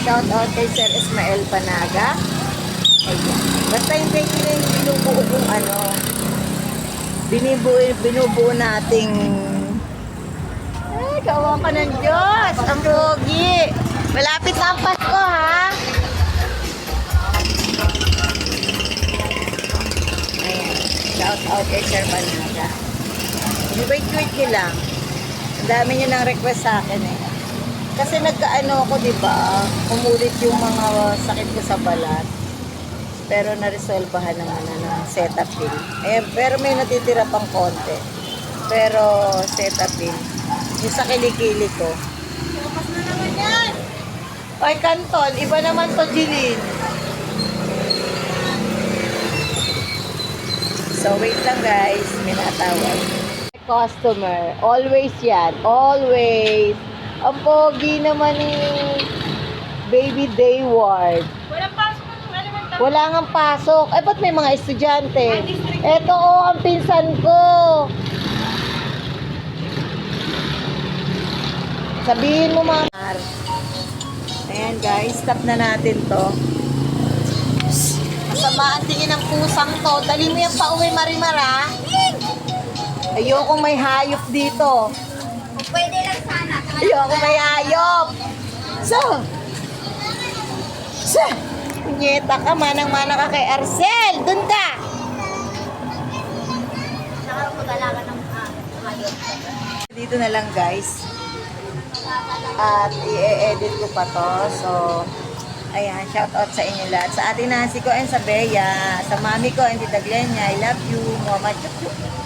Shout out kay Sir Ismael Panaga. Ayan. Basta hindi nila yung binubuo kung ano. Binubuo nating ay, gawa ka ng Diyos. Ang pogi. Malapit na ang Pasko, ha? Ayan. Shout out kay Sir Panaga. Wait nyo lang. Ang dami nyo nang request sa akin eh. Kasi nagkaano ako, di ba? Umulit yung mga sakit ko sa balat. Pero na-resolvahan naman na ng Cetaphil. Eh, pero may natitira pang konti. Pero Cetaphil. Yung sa kilikili ko. Bukas na naman yan! Ay, Canton. Iba naman to, Jilin. So, wait lang guys. May natawag. Customer. Always yan. Always. Ang pogi naman ni Baby Dayward. Walang pasok ng elemental. Wala ngang pasok. Eh, ba't may mga estudyante? Eto, oh, ang pinsan ko. Sabihin mo, Mamar. Ayan, guys. Stop na natin to. Masama ang tingin ng pusang to. Dali mo yung pauwi, Marimar, ha? Ayokong may hayop dito. Pwede lang sana. Ayoko may hayop. So, punyeta ka, manang-mana ka kay Arcel. Doon ka. Saka mag-alaga ng hayop. Dito na lang, guys. At i-edit ko pa to. So, ayan, shout out sa inyo lahat. Sa ating Nancy ko and sa Bea. Sa mami ko and Tita Glenya. I love you. Mama, chup chup.